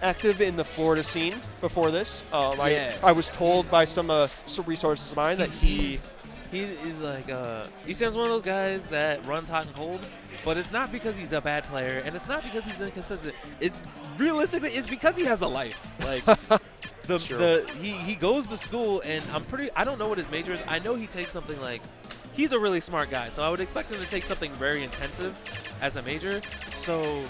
active in the Florida scene before this. Yeah. I was told by some resources of mine that He's like Esam's one of those guys that runs hot and cold, but it's not because he's a bad player, and it's not because he's inconsistent. It's realistically, it's because he has a life. Like he goes to school, and I don't know what his major is. I know he takes something like, he's a really smart guy, so I would expect him to take something very intensive as a major. So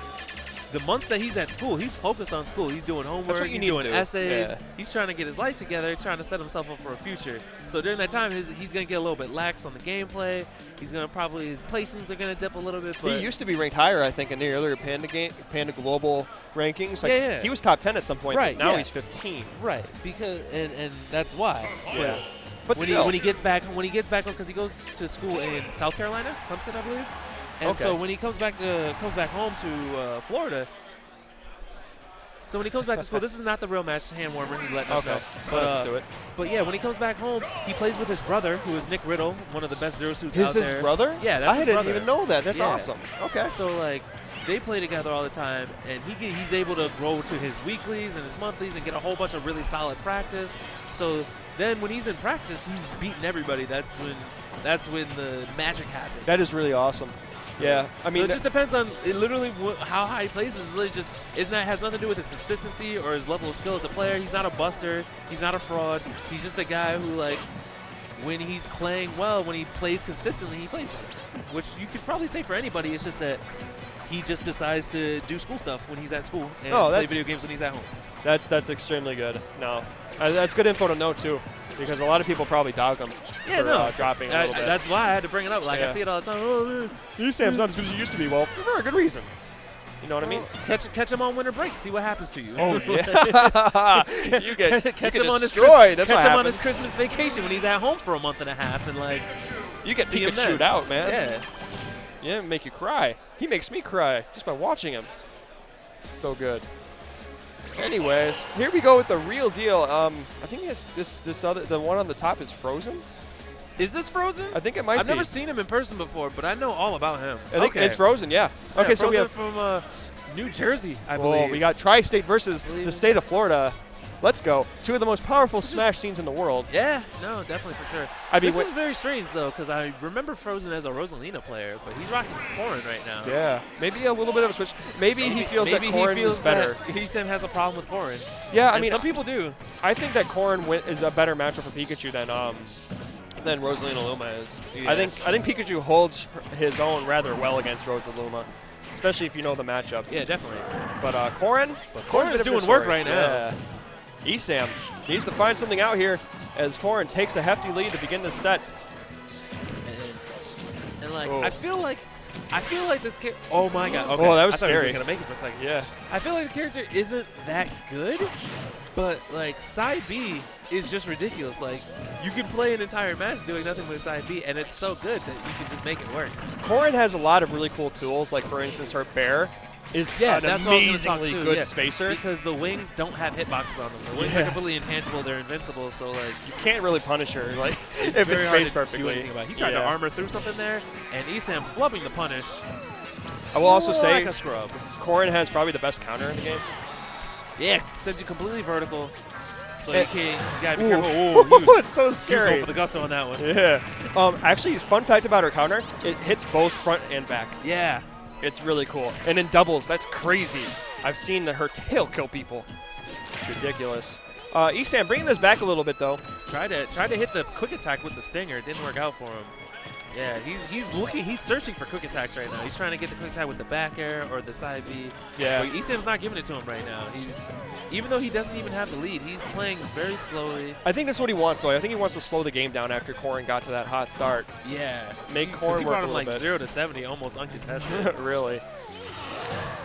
the months that he's at school, he's focused on school. He's doing homework, he's doing essays. Yeah. He's trying to get his life together, trying to set himself up for a future. So during that time, he's going to get a little bit lax on the gameplay. He's going to his placings are going to dip a little bit. But he used to be ranked higher, I think, in the earlier Panda Global rankings. Like, yeah. He was top 10 at some point, right, but now he's 15. Right, because and that's why. Yeah. But when he gets back home, because he goes to school in South Carolina, Clemson, I believe. And so when he comes back home to Florida. So when he comes back to school, this is not the real match, hand warmer. He let us know. But, let's do it. But yeah, when he comes back home, he plays with his brother, who is Nick Riddle, one of the best zero suits out there. His brother? Yeah, that's his brother. I didn't even know that. That's awesome. Okay. So like, they play together all the time, and he's able to grow to his weeklies and his monthlies and get a whole bunch of really solid practice. So then when he's in practice, he's beating everybody. That's when the magic happens. That is really awesome. Yeah, I mean, so it just depends on literally how high he plays. Is really just has nothing to do with his consistency or his level of skill as a player. He's not a buster. He's not a fraud. He's just a guy who, like, when he's playing well, when he plays consistently, he plays better. Which you could probably say for anybody. It's just that he just decides to do school stuff when he's at school and play video games when he's at home. That's extremely good. No, that's good info to know too, because a lot of people probably dog him for dropping a little bit. That's why I had to bring it up. Like, I see it all the time. Oh, man. Esam's not as good as he used to be. Well, for a good reason. You know what I mean? Catch him on winter break. See what happens to you. Oh yeah. you get him on his Christmas vacation when he's at home for a month and a half, and like you get Pikachu'd out, man. Yeah. Yeah, make you cry. He makes me cry just by watching him. So good. Anyways, here we go with the real deal. I think the one on the top is Frozen. Is this Frozen? I think it might be. I've never seen him in person before, but I know all about him. I think it's Frozen, yeah. Okay, so we have from New Jersey, I believe. We got Tri-State versus the state of Florida. Let's go. Two of the most powerful Smash scenes in the world. Yeah, no, definitely for sure. I mean, this is very strange, though, because I remember Frozen as a Rosalina player, but he's rocking Corrin right now. Yeah, maybe a little bit of a switch. Maybe he feels that Corrin is better. Esam has a problem with Corrin. Yeah, I mean, some people do. I think that Corrin is a better matchup for Pikachu than Rosalina Luma is. Yeah. I think Pikachu holds his own rather well against Rosalina, especially if you know the matchup. Yeah, definitely. But Corrin is doing work right now. Yeah. Esam needs to find something out here as Corrin takes a hefty lead to begin this set. And like, I feel like this character. Oh my god! Okay. Oh, that was I scary. Thought he was gonna make it for a second. Yeah. I feel like the character isn't that good, but like side B is just ridiculous. Like, you can play an entire match doing nothing with side B, and it's so good that you can just make it work. Corrin has a lot of really cool tools. Like, for instance, her bear is an amazingly good spacer. Because the wings don't have hitboxes on them. The wings are completely intangible. They're invincible. So like, you can't really punish her like if it's spaced perfectly. He tried to armor through something there, and Esam flubbing the punish. I will also say, like a scrub. Corrin has probably the best counter in the game. Yeah, sends you completely vertical. So you gotta be careful. Oh, it's so scary. Going for the gusto on that one. Yeah. Actually, fun fact about her counter: it hits both front and back. Yeah. It's really cool. And in doubles, that's crazy. I've seen her tail kill people. It's ridiculous. Esam, bringing this back a little bit, though. Tried to hit the quick attack with the stinger. It didn't work out for him. Yeah, he's searching for quick attacks right now. He's trying to get the quick attack with the back air or the side B. Yeah. But Esam's not giving it to him right now. Even though he doesn't even have the lead, he's playing very slowly. I think that's what he wants, though. I think he wants to slow the game down after Corrin got to that hot start. Yeah. Make Corrin work a little bit. He brought him like 0 to 70, almost uncontested. Really?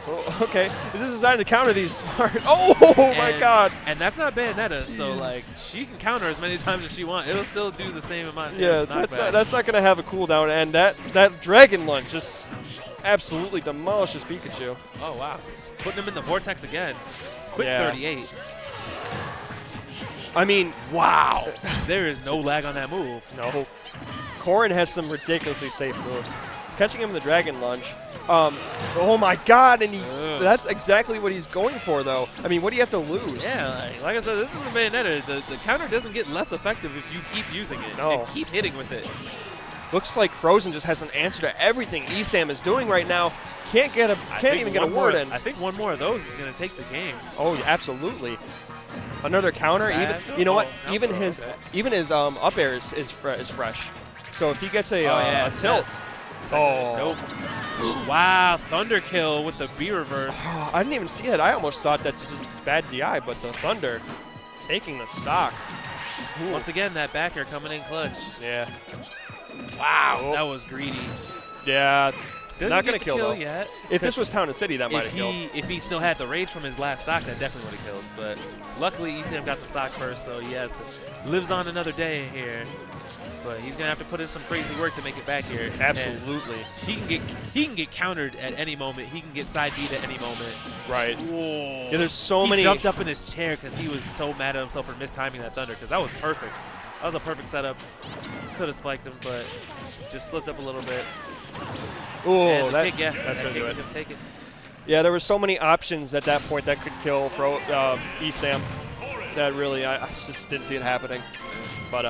Oh, okay. This is designed to counter these smart. Oh my God! And that's not Bayonetta, so like she can counter as many times as she wants. It'll still do the same amount. Yeah, that's not gonna have a cooldown, and that Dragon Lunge just absolutely demolishes Pikachu. Oh wow! Putting him in the vortex again. Quick 38. I mean, wow! There is no lag on that move. No. Corrin has some ridiculously safe moves. Catching him in the Dragon Lunge. Oh my God! And Ugh. that's exactly what he's going for, though. I mean, what do you have to lose? Yeah, like I said, this is the Bayonetta. The counter doesn't get less effective if you keep using it and keep hitting with it. Looks like Frozen just has an answer to everything Esam is doing right now. Can't even get a word in. I think one more of those is going to take the game. Oh, absolutely. Another counter. Bad. Even you know what? No, Even no, his okay. Up air is fresh. So if he gets a tilt. Nope. Wow, Thunder kill with the B reverse. I didn't even see it. I almost thought that just bad DI, but the Thunder taking the stock. Ooh. Once again, that back air coming in clutch. Yeah. Wow, that was greedy. Yeah. Doesn't not going to kill, though. Yet. If this was Town and City, that might have killed. If he still had the rage from his last stock, that definitely would have killed. But luckily, Esam got the stock first, so yes, lives on another day here. But he's gonna have to put in some crazy work to make it back here. Absolutely. And he can get countered at any moment. He can get side beat at any moment. Right. Whoa. Yeah, there's so many. He jumped up in his chair because he was so mad at himself for mistiming that Thunder, because that was perfect. That was a perfect setup. Could have spiked him, but just slipped up a little bit. Oh, that's gonna do it. Take it. Yeah, there were so many options at that point that could kill Esam. That really, I just didn't see it happening. But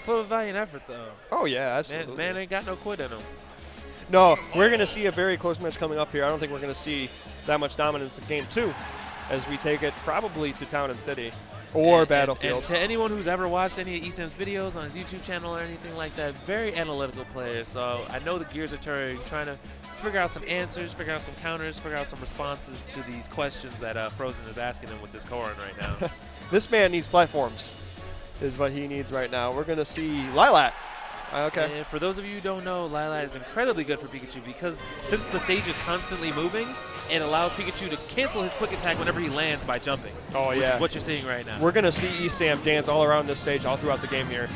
Put a valiant effort though. Oh yeah, absolutely. Man ain't got no quit in him. No, we're gonna see a very close match coming up here. I don't think we're gonna see that much dominance in Game 2, as we take it probably to Town and City or Battlefield. And to anyone who's ever watched any of Esam's videos on his YouTube channel or anything like that, very analytical player. So I know the gears are turning, trying to figure out some answers, figure out some counters, figure out some responses to these questions that Frozen is asking him with this Corrin right now. This man needs platforms, is what he needs right now. We're gonna see Lilat. Okay. And for those of you who don't know, Lilat is incredibly good for Pikachu because since the stage is constantly moving, it allows Pikachu to cancel his quick attack whenever he lands by jumping. Oh, which yeah. is what you're seeing right now. We're going to see Esam dance all around this stage all throughout the game here.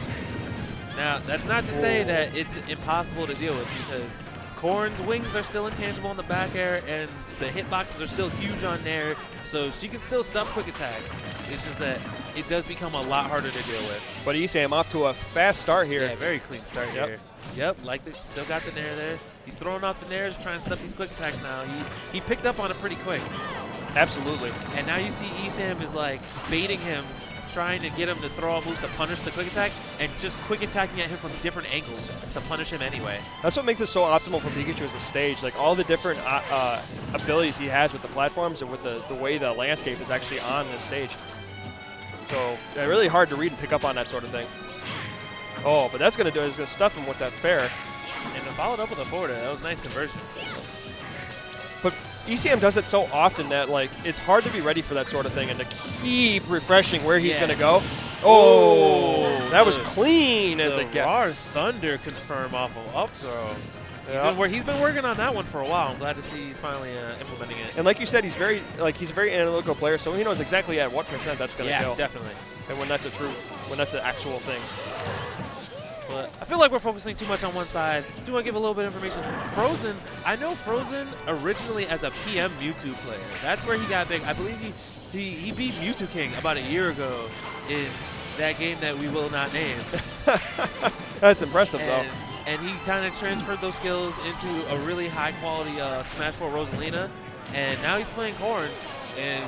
Now, that's not to say that it's impossible to deal with because Corrin's wings are still intangible in the back air and the hitboxes are still huge on Nair, so she can still stuff quick attack. It's just that it does become a lot harder to deal with. But Esam off to a fast start here. Yeah, very clean start here. Yep, still got the Nair there. He's throwing off the Nairs, trying to stuff these quick attacks now. He picked up on it pretty quick. Absolutely. And now you see Esam is like baiting him, trying to get him to throw out moves to punish the quick attack, and just quick attacking at him from different angles to punish him anyway. That's what makes it so optimal for Pikachu as a stage. Like all the different abilities he has with the platforms and with the way the landscape is actually on this stage. So yeah, really hard to read and pick up on that sort of thing. Oh, but that's going to do it. It's going to stuff him with that fair. And then followed up with a forward. That was nice conversion. But Esam does it so often that like it's hard to be ready for that sort of thing and to keep refreshing where he's going to go. Oh, that was clean as it gets. Our Thunder confirm off of up throw. Yeah. He's been working on that one for a while. I'm glad to see he's finally implementing it. And like you said, he's a very analytical player, so he knows exactly at what percent that's going to kill. Yeah, definitely. And when that's an actual thing. But I feel like we're focusing too much on one side. Do want to give a little bit of information. Frozen, I know Frozen originally as a PM Mewtwo player. That's where he got big. I believe he beat Mewtwo King about a year ago in that game that we will not name. That's impressive, though. And he kind of transferred those skills into a really high-quality Smash 4 Rosalina, and now he's playing Corrin, and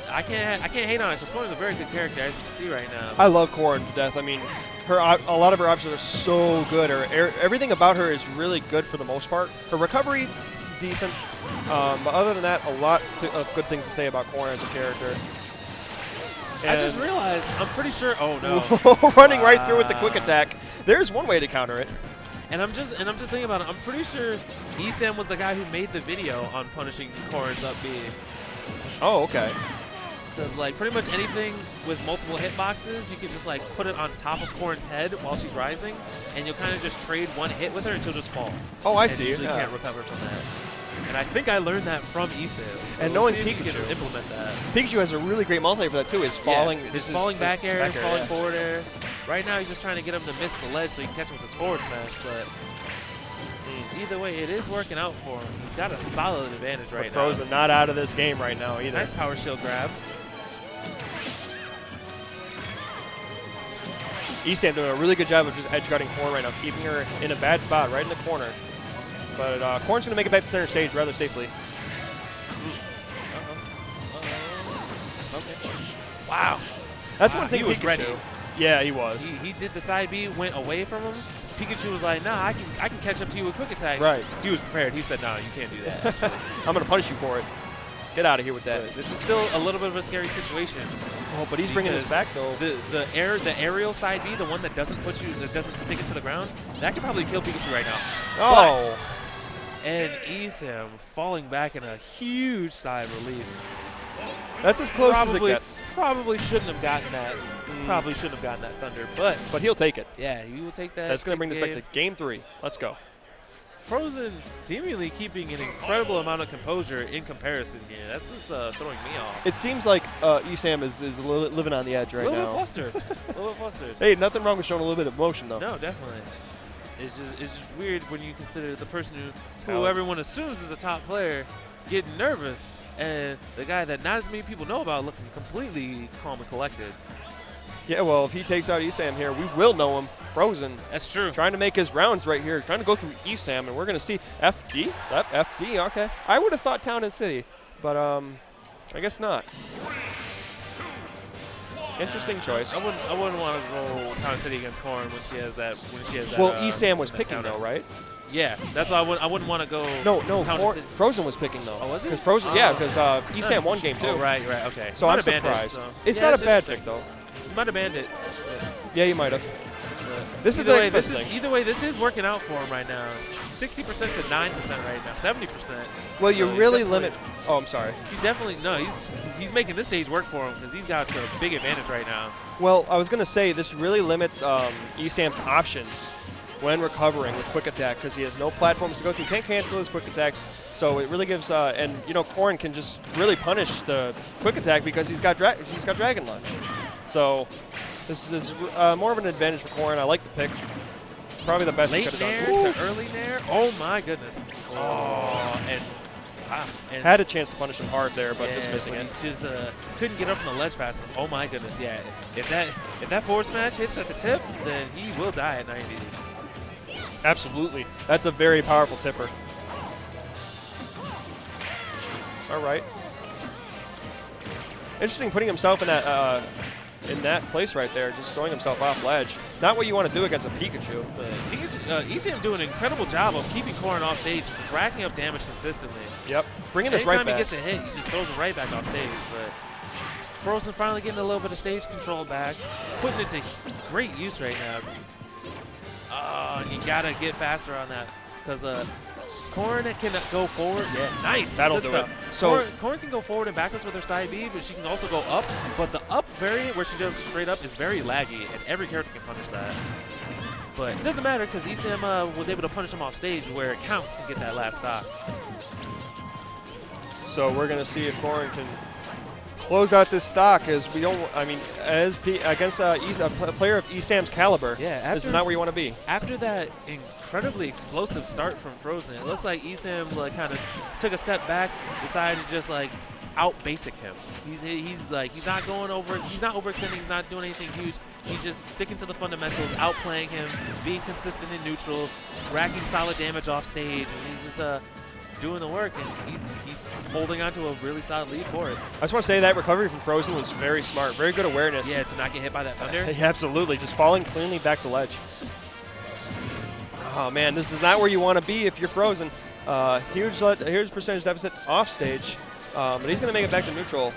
I can't hate on it because Corrin's a very good character, as you can see right now. I love Corrin to death. I mean, a lot of her options are so good. Everything about her is really good for the most part. Her recovery, decent, but other than that, a lot of good things to say about Corrin as a character. I just realized, I'm pretty sure. Oh no! Running right through with the quick attack. There's one way to counter it. And I'm just thinking about it. I'm pretty sure Esam was the guy who made the video on punishing Corrin's up B. Oh, okay. Because like pretty much anything with multiple hitboxes, you can just like put it on top of Corrin's head while she's rising, and you'll kind of just trade one hit with her and she'll just fall. Oh, I see. You can't recover from that. And I think I learned that from Esam. So and knowing Pikachu Pikachu, implement that. Pikachu has a really great multi for that too. Is falling. Yeah, his falling back air, his falling forward air. Right now, he's just trying to get him to miss the ledge so he can catch him with his forward smash. But either way, it is working out for him. He's got a solid advantage right now. Frozen not out of this game right now either. Nice power shield grab. Esam doing a really good job of just edge guarding Corrin right now, keeping her in a bad spot right in the corner. but Corrin's going to make it back to center stage rather safely. Okay. Wow. That's one thing he was Pikachu. ready. Yeah, he was. He did the side B, went away from him. Pikachu was like, nah, I can catch up to you with quick attack. Right. He was prepared. He said, no, you can't do that. I'm going to punish you for it. Get out of here with that. But this is still a little bit of a scary situation. Oh, but he's bringing this back though. The aerial side B, the one that doesn't stick it to the ground, that could probably kill Pikachu right now. Oh. But, and Esam falling back in a huge sigh of relief. That's as close as it gets. Probably shouldn't have gotten that. Probably shouldn't have gotten that thunder, but he'll take it. Yeah, he will take that. That's going to bring this back to game 3. Let's go. Frozen seemingly keeping an incredible amount of composure in comparison here. That's what's throwing me off. It seems like Esam is living on the edge right now. A little bit flustered. A little bit flustered. Hey, nothing wrong with showing a little bit of emotion though. No, definitely. It's just weird when you consider the person who everyone assumes is a top player getting nervous, and the guy that not as many people know about looking completely calm and collected. Yeah, well, if he takes out Esam here, we will know him. Frozen. That's true. Trying to make his rounds right here. Trying to go through Esam, and we're going to see FD. FD, okay. I would have thought Town and City, but I guess not. Interesting choice. I wouldn't want to roll Town City against Corrin when she has that. Well, Esam was picking though, right? Yeah, that's why I wouldn't want to go. No, Frozen was picking though. Oh, was it? Frozen, yeah, because Esam won game 2. Oh, right, okay. So I'm surprised. It's not a bad pick though. You might have banned it. Yeah, you might have. This is the next thing. Either way, this is working out for him right now. 60% to 9% right now, 70%. Well, you really limit. Oh, I'm sorry. He's definitely he's making this stage work for him because he's got a big advantage right now. Well, I was going to say this really limits Esam's options when recovering with quick attack because he has no platforms to go through. Can't cancel his quick attacks, so it really gives. And Corrin can just really punish the quick attack because he's got Dragon Lunge. So this is more of an advantage for Corrin. I like the pick. Probably the best he could have done. Late nair to early nair. Oh my goodness. Oh, and had a chance to punish him hard there, but just missing it. He just couldn't get up from the ledge fast enough. Oh my goodness, yeah. If that forward smash hits at the tip, then he will die at 90. Absolutely. That's a very powerful tipper. All right. Interesting putting himself in that place right there, just throwing himself off ledge. Not what you want to do against a Pikachu. But Esam doing an incredible job of keeping Corrin off stage, racking up damage consistently. Yep. Bringing this right back. Anytime he gets a hit, he just throws him right back off stage. But Frozen finally getting a little bit of stage control back, putting it to great use right now. You gotta get faster on that because Corrin can go forward. Yeah, nice. That'll do it. So Corrin can go forward and backwards with her side B, but she can also go up. But the up variant, where she jumps straight up, is very laggy, and every character can punish that. But it doesn't matter because Esam was able to punish him off stage where it counts and get that last stock. So we're gonna see if Corrin can close out this stock, as we don't. I mean, against a player of Esam's caliber. Yeah, this is not where you want to be. After that incredibly explosive start from Frozen, it looks like Esam kind of took a step back, decided to just out basic him. He's not going over. He's not overextending. He's not doing anything huge. He's just sticking to the fundamentals, outplaying him, being consistent in neutral, racking solid damage off stage, and he's just doing the work, and he's holding on to a really solid lead for it. I just want to say that recovery from Frozen was very smart, very good awareness. Yeah, to not get hit by that thunder. Yeah, absolutely, just falling cleanly back to ledge. Oh man, this is not where you want to be if you're Frozen. Huge percentage deficit off stage, but he's going to make it back to neutral,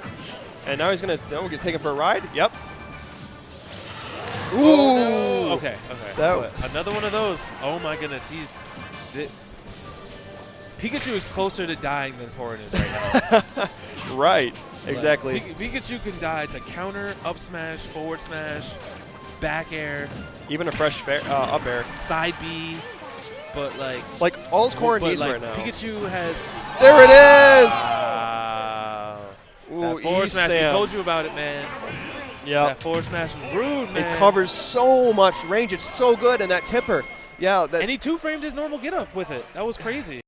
and now he's going to get taken for a ride. Yep. Ooh. Oh, no. Okay. Another one of those. Oh my goodness, Pikachu is closer to dying than Corrin is right now. Right, exactly. Pikachu can die to counter, up smash, forward smash, back air. Even a fresh up air. Side B, but all Corrin needs right now. Pikachu has... There it is! That forward smash, we told you about it, man. Yeah. That forward smash was rude, man. It covers so much range. It's so good, and that tipper. Yeah. And he two-framed his normal get-up with it. That was crazy.